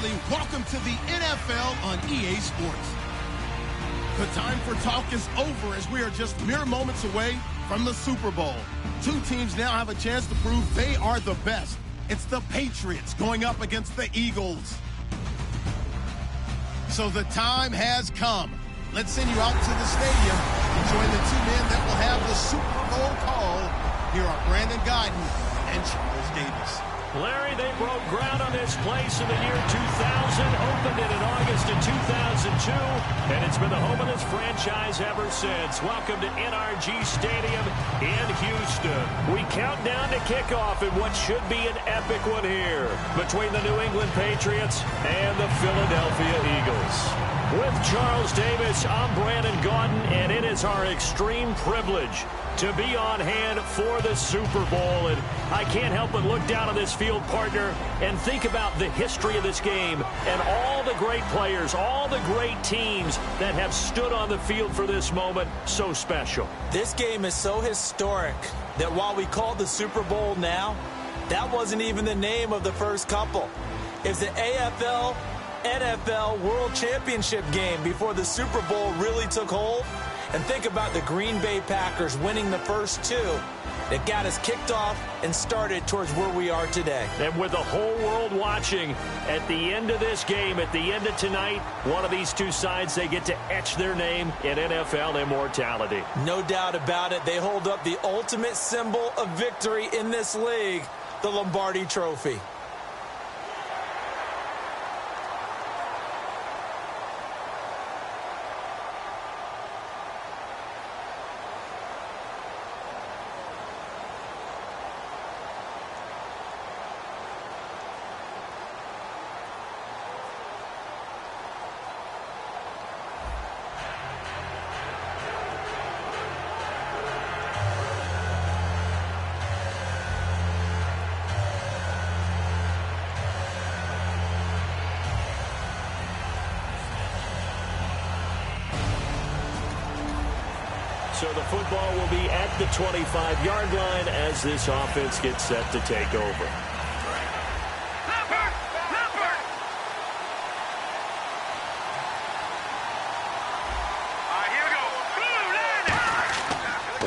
family, welcome to the NFL on EA Sports. The time for talk is over as we are just mere moments away from the Super Bowl. Two teams now have a chance to prove they are the best. It's the Patriots going up against the Eagles. So the time has come. Let's send you out to the stadium and join the two men that will have the Super Bowl call. Here are Brandon Guyton and Charles Davis. Larry, they broke ground on this place in the year 2000, opened it in August of 2002, and it's been the home of this franchise ever since. Welcome to NRG Stadium in Houston. We count down to kickoff in what should be an epic one here between the New England Patriots and the Philadelphia Eagles. With Charles Davis, I'm Brandon Guyton, and it is our extreme privilege to be on hand for the Super Bowl. And I can't help but look down on this field, partner, and think about the history of this game and all the great players, all the great teams that have stood on the field for this moment. So special. This game is so historic that while we call it the Super Bowl now, that wasn't even the name of the first couple. It's the AFL NFL World Championship game before the Super Bowl really took hold. And think about the Green Bay Packers winning the first two that got us kicked off and started towards where we are today. And with the whole world watching, at the end of this game, at the end of tonight, one of these two sides, they get to etch their name in NFL immortality. No doubt about it. They hold up the ultimate symbol of victory in this league, the Lombardi Trophy. So the football will be at the 25-yard line as this offense gets set to take over.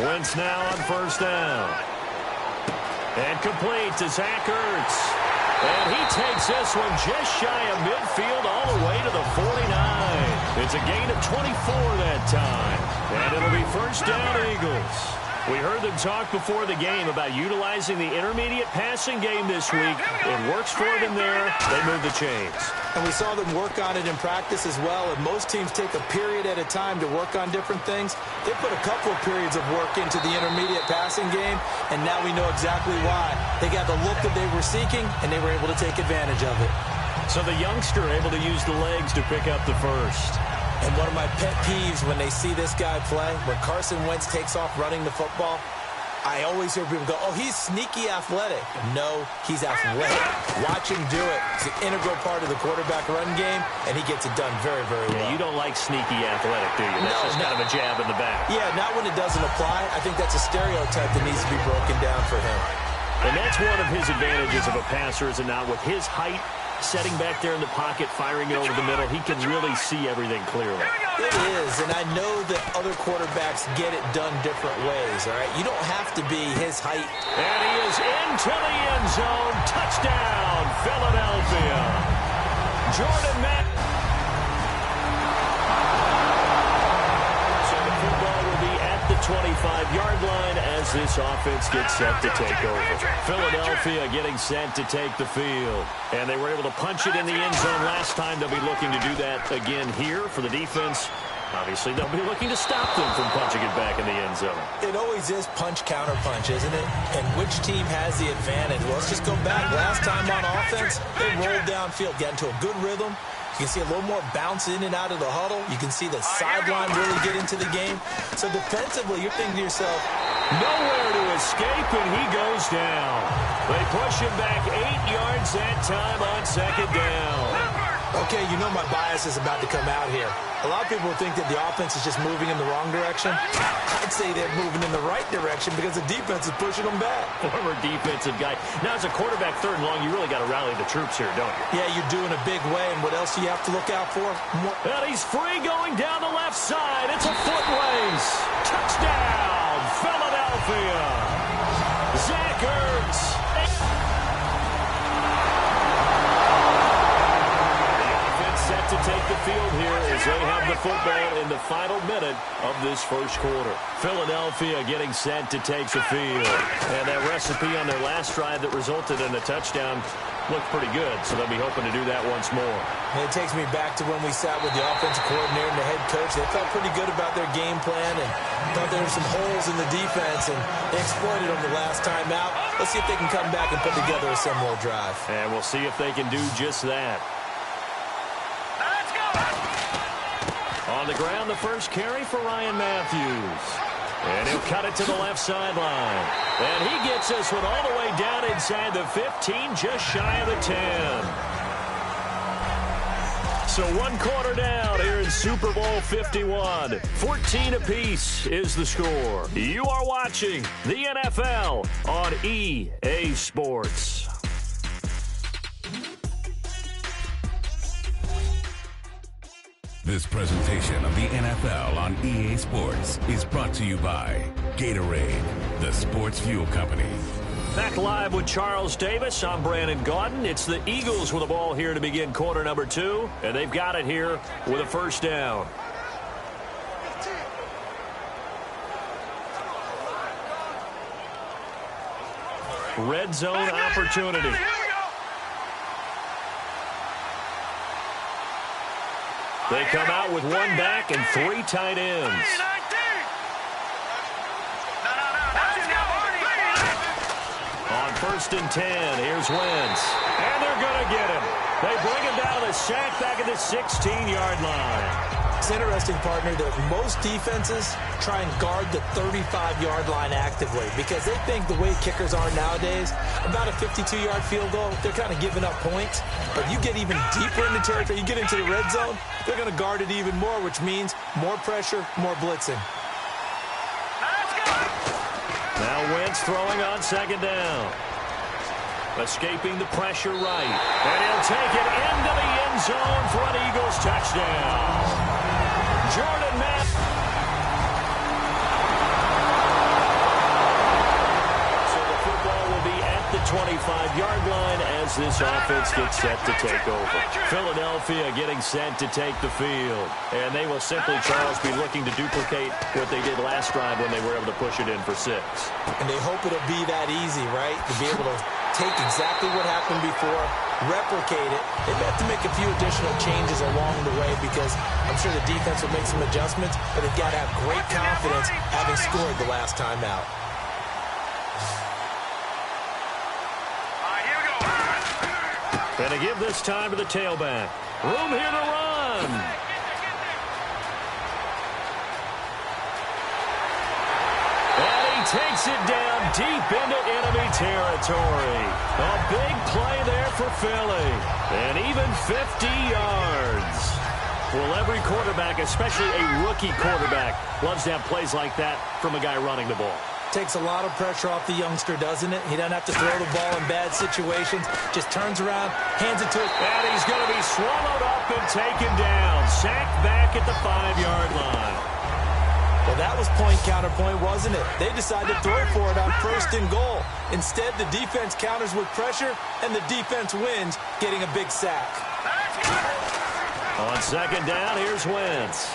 Wentz now on first down. And complete to Zach Ertz. And he takes this one just shy of midfield all the way to the 49. It's a gain of 24 that time. And it'll be first down, Eagles. We heard them talk before the game about utilizing the intermediate passing game this week. It works for them there. They move the chains. And we saw them work on it in practice as well. And most teams take a period at a time to work on different things. They put a couple of periods of work into the intermediate passing game, and now we know exactly why. They got the look that they were seeking, and they were able to take advantage of it. So the youngster able to use the legs to pick up the first. And one of my pet peeves when they see this guy play, when Carson Wentz takes off running the football, I always hear people go, oh, he's sneaky athletic. No, he's athletic. Watch him do it. It's an integral part of the quarterback run game, and he gets it done very, very well. Yeah, you don't like sneaky athletic, do you? That's just kind of a jab in the back. Yeah, not when it doesn't apply. I think that's a stereotype that needs to be broken down for him. And that's one of his advantages of a passer, is it not? With his height, setting back there in the pocket, firing it over the middle, he can really see everything clearly. It is, and I know that other quarterbacks get it done different ways, all right? You don't have to be his height. And he is into the end zone. Touchdown, Philadelphia. Jordan Matt. So the football will be at the 25-yard line as this offense gets set to take over. Philadelphia getting set to take the field. And they were able to punch it in the end zone last time. They'll be looking to do that again here for the defense. Obviously, they'll be looking to stop them from punching it back in the end zone. It always is punch, counter punch, isn't it? And which team has the advantage? Well, let's just go back. Last time on offense, they rolled downfield, got into a good rhythm. You can see a little more bounce in and out of the huddle. You can see the sideline really get into the game. So defensively, you're thinking to yourself, nowhere to escape, and he goes down. They push him back 8 yards that time on second down. Okay, you know my bias is about to come out here. A lot of people think that the offense is just moving in the wrong direction. I'd say they're moving in the right direction because the defense is pushing them back. Former defensive guy. Now, as a quarterback, 3rd and long, you really got to rally the troops here, don't you? Yeah, you're doing a big way, and what else do you have to look out for? And he's free going down the left side. It's a foot race. Touchdown, Philadelphia. Zach Ertz. Set to take the field here as they have the football in the final minute of this first quarter. Philadelphia getting set to take the field. And that recipe on their last drive that resulted in a touchdown looked pretty good, so they'll be hoping to do that once more. And it takes me back to when we sat with the offensive coordinator and the head coach. They felt pretty good about their game plan and thought there were some holes in the defense, and they exploited them the last time out. Let's see if they can come back and put together a similar drive. And we'll see if they can do just that. On the ground, the first carry for Ryan Matthews. And he'll cut it to the left sideline. And he gets this one all the way down inside the 15, just shy of the 10. So 1 quarter down here in Super Bowl 51. 14 apiece is the score. You are watching the NFL on EA Sports. This presentation of the NFL on EA Sports is brought to you by Gatorade, the sports fuel company. Back live with Charles Davis. I'm Brandon Gaudin. It's the Eagles with the ball here to begin quarter number 2, and they've got it here with a first down. Red zone opportunity. They come out with 1 back and 3 tight ends. On 1st and 10, here's Wentz. And they're going to get him. They bring him down to the sack back at the 16-yard line. It's interesting, partner, that most defenses try and guard the 35-yard line actively because they think the way kickers are nowadays, about a 52-yard field goal, they're kind of giving up points. But you get even deeper into territory, you get into the red zone, they're going to guard it even more, which means more pressure, more blitzing. Now Wentz throwing on 2nd down. Escaping the pressure right. And he'll take it into the end zone for an Eagles touchdown. Jordan Matthews. So the football will be at the 25-yard line as this offense gets set to take over. Philadelphia getting set to take the field. And they will simply, Charles, be looking to duplicate what they did last drive when they were able to push it in for 6. And they hope it'll be that easy, right? To be able to take exactly what happened before, replicate it. They've had to make a few additional changes along the way because I'm sure the defense will make some adjustments, but they've got to have great confidence having scored the last time out. And to give this time to the tailback. Room here to run. And he takes it down deep into enemy territory. A big play there for Philly. And even 50 yards. Well, every quarterback, especially a rookie quarterback, loves to have plays like that from a guy running the ball. Takes a lot of pressure off the youngster, doesn't it? He doesn't have to throw the ball in bad situations. Just turns around, hands it to it. And he's going to be swallowed up and taken down. Sacked back at the 5-yard line. Well, that was point counterpoint, wasn't it? They decided to throw for it on 1st and goal. Instead, the defense counters with pressure, and the defense wins, getting a big sack. On 2nd down, here's Wentz.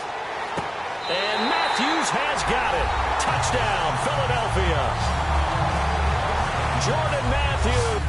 And Matthews has got it. Touchdown, Philadelphia. Jordan Matthews.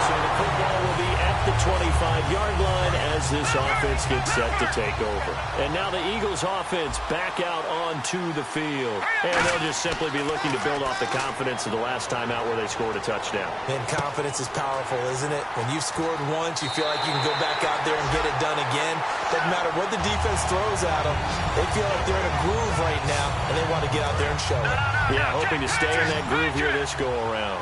So the football will be at the 25-yard line as this offense gets set to take over. And now the Eagles offense back out onto the field. And they'll just simply be looking to build off the confidence of the last time out where they scored a touchdown. And confidence is powerful, isn't it? When you've scored once, you feel like you can go back out there and get it done again. Doesn't matter what the defense throws at them. They feel like they're in a groove right now, and they want to get out there and show it. Yeah, hoping to stay in that groove here this go-around.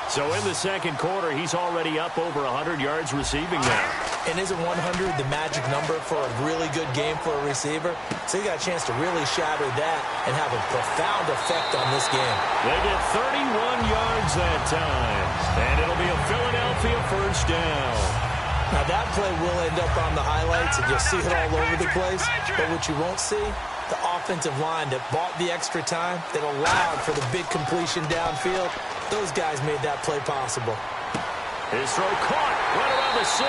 So in the second quarter, he's already up over 100 yards receiving now. And isn't 100 the magic number for a really good game for a receiver? So he got a chance to really shatter that and have a profound effect on this game. They get 31 yards that time. And it'll be a Philadelphia first down. Now that play will end up on the highlights, and you'll see it all over the place. But what you won't see, the offensive line that bought the extra time, that allowed for the big completion downfield, those guys made that play possible. His throw caught right around the 6.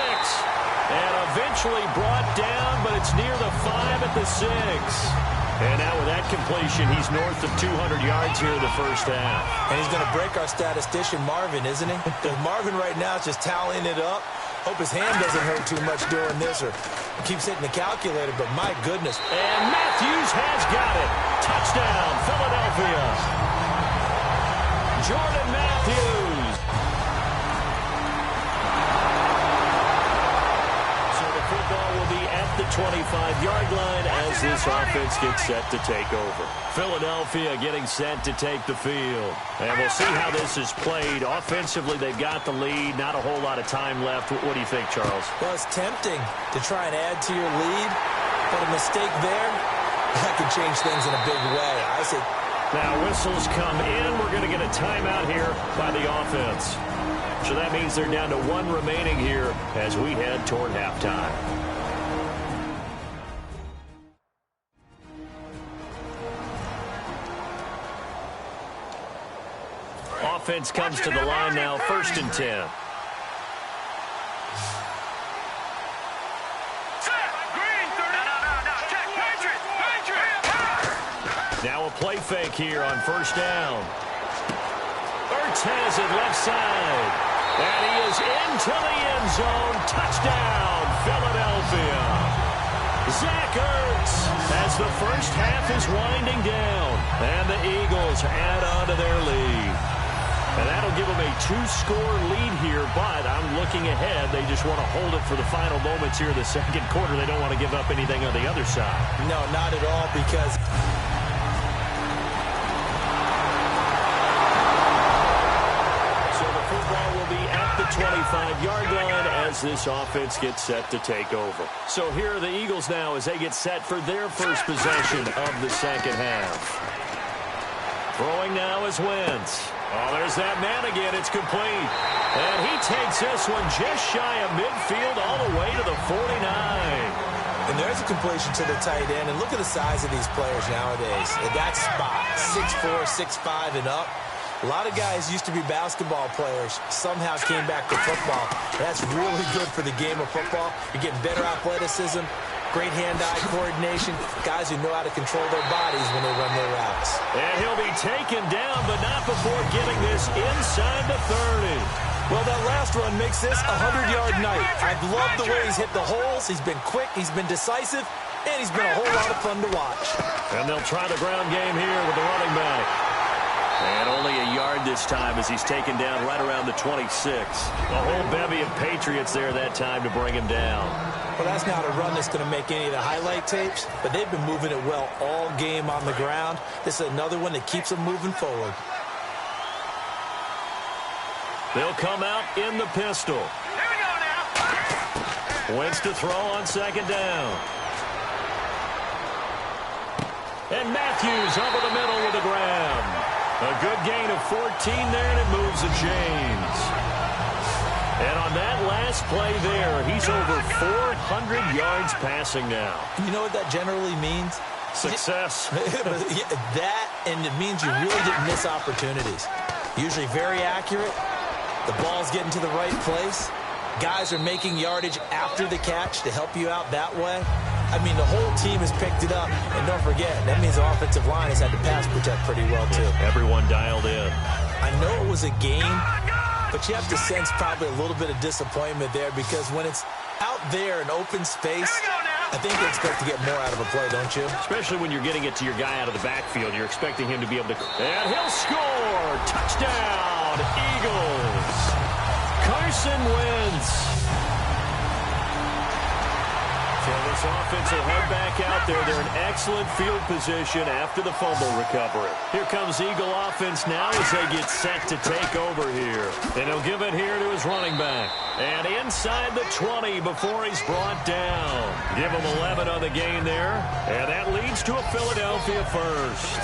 And eventually brought down, but it's near the 5 at the 6. And now with that completion, he's north of 200 yards here in the first half. And he's going to break our statistician Marvin, isn't he? Because Marvin right now is just tallying it up. Hope his hand doesn't hurt too much doing this, or keeps hitting the calculator, but my goodness. And Matthews has got it. Touchdown, Philadelphia. Jordan Matthews. So the football will be at the 25-yard line as this offense gets set to take over. Philadelphia getting set to take the field. And we'll see how this is played. Offensively, they've got the lead. Not a whole lot of time left. What do you think, Charles? Well, it's tempting to try and add to your lead, but a mistake there, that can change things in a big way. I say. Now, whistles come in. We're going to get a timeout here by the offense. So that means they're down to 1 remaining here as we head toward halftime. Offense comes to the line now, 1st and 10. Now a play fake here on 1st down. Ertz has it left side. And he is into the end zone. Touchdown, Philadelphia. Zach Ertz as the first half is winding down. And the Eagles add on to their lead. And that'll give them a 2-score lead here, but I'm looking ahead. They just want to hold it for the final moments here in the second quarter. They don't want to give up anything on the other side. No, not at all, because so the football will be at the 25-yard line as this offense gets set to take over. So here are the Eagles now as they get set for their first possession of the second half. Throwing now is Wentz. Oh, there's that man again. It's complete. And he takes this one just shy of midfield all the way to the 49. And there's a completion to the tight end. And look at the size of these players nowadays. At that spot, 6'4", 6'5", and up. A lot of guys used to be basketball players, somehow came back to football. That's really good for the game of football. You're getting better athleticism, great hand-eye coordination, guys who know how to control their bodies when they run their routes. And he'll be taken down, but not before getting this inside the 30. Well, that last run makes this a 100-yard night. I've loved the way he's hit the holes. He's been quick, he's been decisive, and he's been a whole lot of fun to watch. And they'll try the ground game here with the running back. And only a yard this time as he's taken down right around the 26. A whole bevy of Patriots there that time to bring him down. Well, that's not a run that's going to make any of the highlight tapes, but they've been moving it well all game on the ground. This is another one that keeps them moving forward. They'll come out in the pistol. Here we go now. Wentz to throw on 2nd down. And Matthews over the middle with a grab. A good gain of 14 there, and it moves the chains. And on that last play there, he's over 400 yards passing now. You know what that generally means? Success. That, and it means you really didn't miss opportunities. Usually very accurate. The ball's getting to the right place. Guys are making yardage after the catch to help you out that way. I mean, the whole team has picked it up. And don't forget, that means the offensive line has had to pass protect pretty well, too. Everyone dialed in. I know it was a game, but you have to sense probably a little bit of disappointment there, because when it's out there in open space, I think they expect to get more out of a play, don't you? Especially when you're getting it to your guy out of the backfield. You're expecting him to be able to... And he'll score! Touchdown, Eagles! Carson Wentz. So this offense will head back out there. They're in excellent field position after the fumble recovery. Here comes Eagle offense now as they get set to take over here. And he'll give it here to his running back. And inside the 20 before he's brought down. Give him 11 on the gain there. And that leads to a Philadelphia first.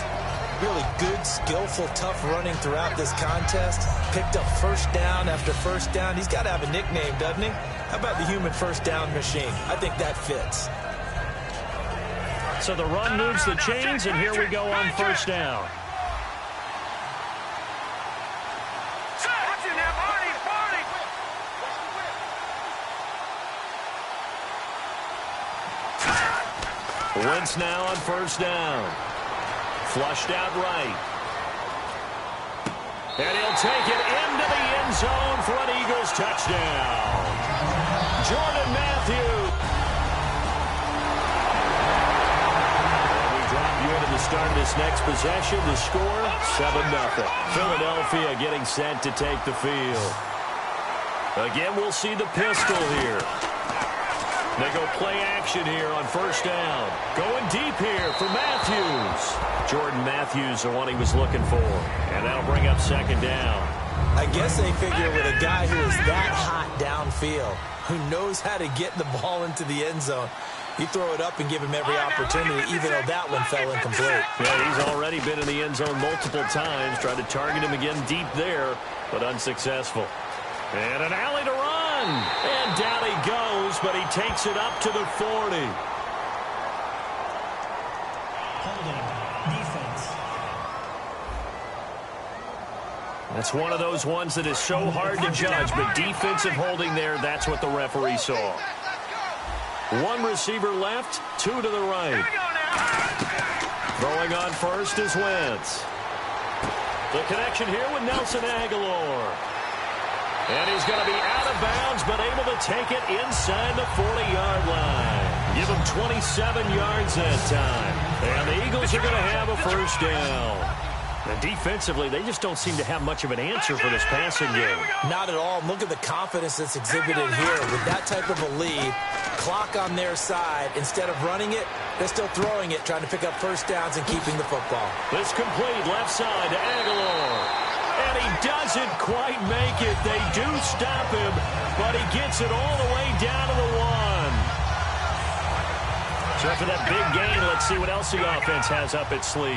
Really good, skillful, tough running throughout this contest. Picked up first down after first down. He's got to have a nickname, doesn't he? How about the human first down machine? I think that fits. So the run moves the chains, and here we go on first down. Wentz now on first down. Flushed out right. And he'll take it into the end zone for an Eagles touchdown. Jordan Matthews. And we drop you into the start of this next possession. The score, 7-0. Philadelphia getting set to take the field. Again, we'll see the pistol here. They go play action here on first down. Going deep here for Matthews. Jordan Matthews, the one he was looking for. And that'll bring up second down. I guess they figure with a guy who is that hot downfield, who knows how to get the ball into the end zone, you throw it up and give him every opportunity, even though that one fell incomplete. Yeah, he's already been in the end zone multiple times. Tried to target him again deep there, but unsuccessful. And an alley to run. And down he goes, but he takes it up to the 40. Holding. Defense. That's one of those ones that is so hard to judge, but defensive holding there, that's what the referee saw. One receiver left, two to the right. Throwing on first is Wentz. The connection here with Nelson Aguilar. And he's going to be out of bounds, but able to take it inside the 40-yard line. Give him 27 yards that time. And the Eagles are going to have a first down. And defensively, they just don't seem to have much of an answer for this passing game. Not at all. Look at the confidence that's exhibited here. With that type of a lead, clock on their side, instead of running it, they're still throwing it, trying to pick up first downs and keeping the football. This complete left side to Aguilar. And he doesn't quite make it. They do stop him, but he gets it all the way down to the 1. So after that big gain, let's see what else the offense has up its sleeve.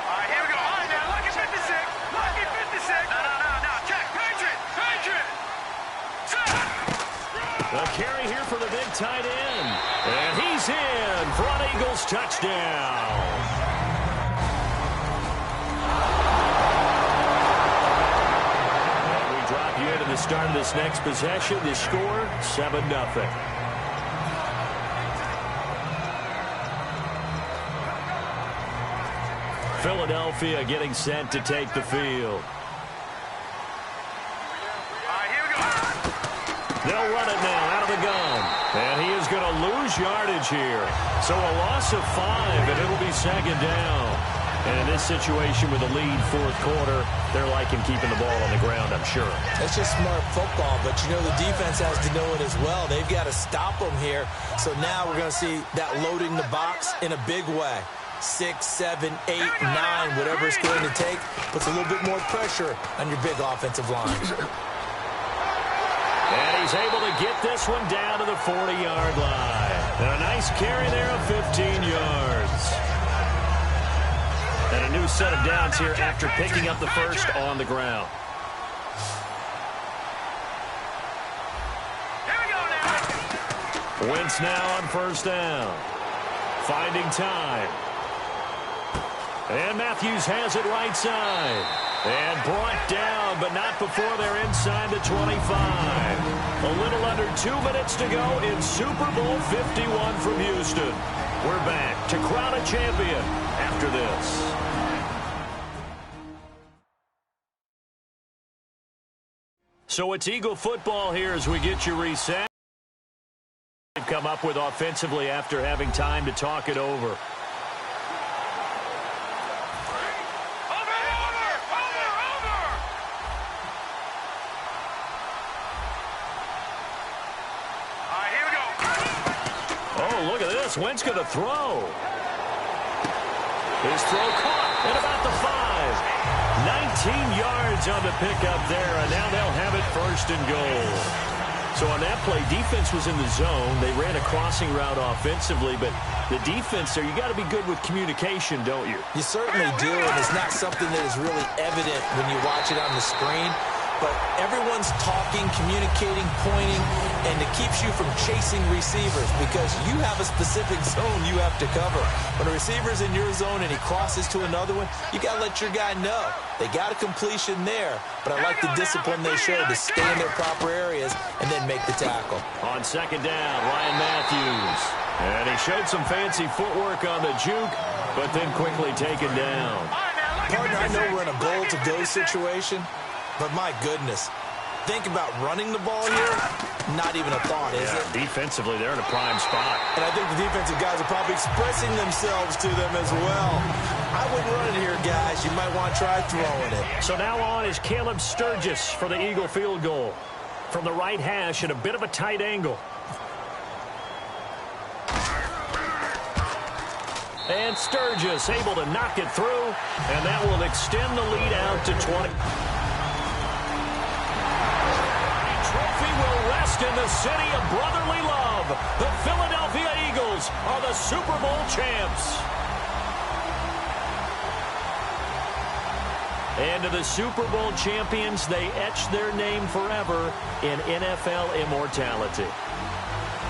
All right, here we go. All right, now, lucky 56. Lucky 56. No. Check. Patriot. The carry here for the big tight end. And he's in for an Eagles touchdown. The start of this next possession, the score, 7-0. Philadelphia getting set to take the field. They'll run it now out of the gun. And he is going to lose yardage here. So a loss of 5, and it'll be second down. And in this situation with the lead fourth quarter, they're liking keeping the ball on the ground, I'm sure. It's just smart football, but you know the defense has to know it as well. They've got to stop them here. So now we're going to see that loading the box in a big way. 6, 7, 8, 9, whatever it's going to take, puts a little bit more pressure on your big offensive line. And he's able to get this one down to the 40-yard line. And a nice carry there of 15 yards. And a new set of downs here after picking up the first on the ground. Wentz now on first down. Finding time. And Matthews has it right side. And brought down, but not before they're inside the 25. A little under 2 minutes to go in Super Bowl 51 from Houston. We're back to crown a champion after this. So it's Eagle football here as we get you reset. They've come up with offensively after having time to talk it over. pass. Wentz going to throw. His throw caught at about the 5. 19 yards on the pickup there, and now they'll have it first and goal. So on that play, defense was in the zone. They ran a crossing route offensively, but the defense there, you got to be good with communication, don't you? You certainly do, and it's not something that is really evident when you watch it on the screen. But everyone's talking, communicating, pointing, and it keeps you from chasing receivers because you have a specific zone you have to cover. When a receiver's in your zone and he crosses to another one, you got to let your guy know. They got a completion there, but I like the discipline they showed to stay in their proper areas and then make the tackle. On second down, Ryan Matthews. And he showed some fancy footwork on the juke, but then quickly taken down. Partner, I know we're in a goal-to-go situation, but my goodness, think about running the ball here. Not even a thought, is it? Defensively, they're in a prime spot. And I think the defensive guys are probably expressing themselves to them as well. I wouldn't run it here, guys. You might want to try throwing it. So now on is Caleb Sturgis for the Eagle field goal. From the right hash at a bit of a tight angle. And Sturgis able to knock it through, and that will extend the lead out to 20. Trophy will rest in the city of brotherly love. The Philadelphia Eagles are the Super Bowl champs. And to the Super Bowl champions, they etch their name forever in NFL immortality.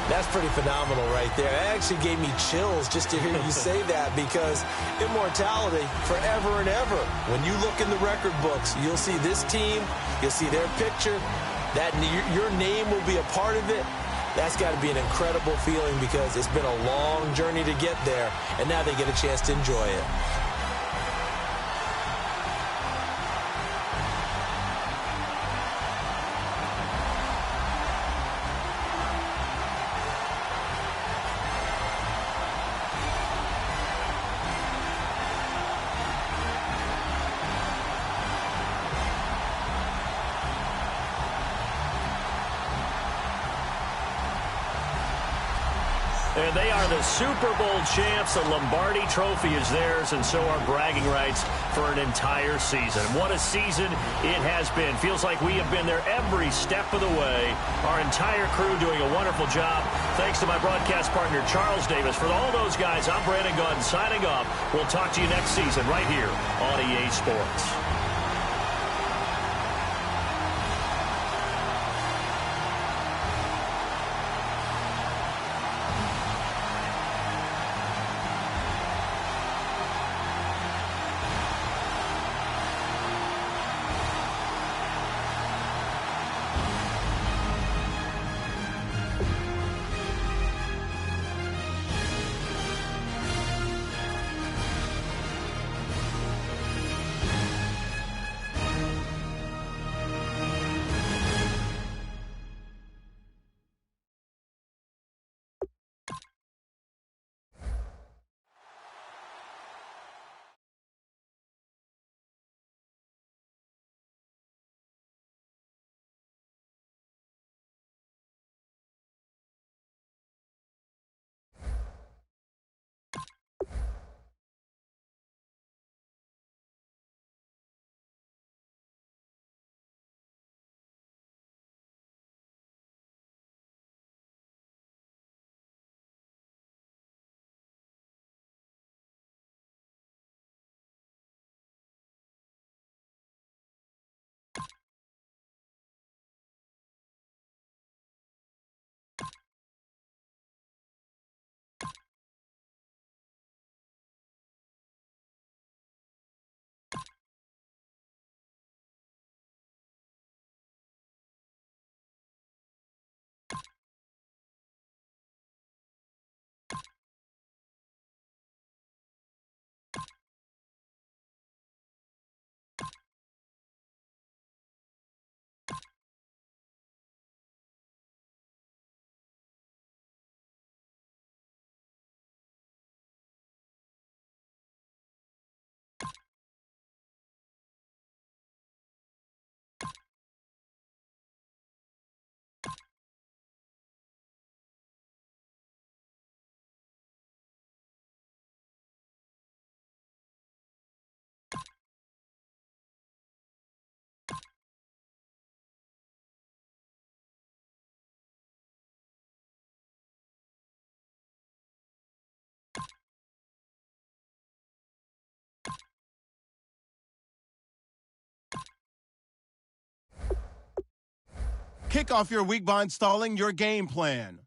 That's pretty phenomenal right there. It actually gave me chills just to hear you say that because immortality forever and ever. When you look in the record books, you'll see this team, you'll see their picture, that your name will be a part of it. That's got to be an incredible feeling because it's been a long journey to get there, and now they get a chance to enjoy it. And they are the Super Bowl champs. The Lombardi Trophy is theirs, and so are bragging rights for an entire season. What a season it has been. Feels like we have been there every step of the way. Our entire crew doing a wonderful job. Thanks to my broadcast partner, Charles Davis. For all those guys, I'm Brandon Gunn signing off. We'll talk to you next season right here on EA Sports. Kick off your week by installing your game plan.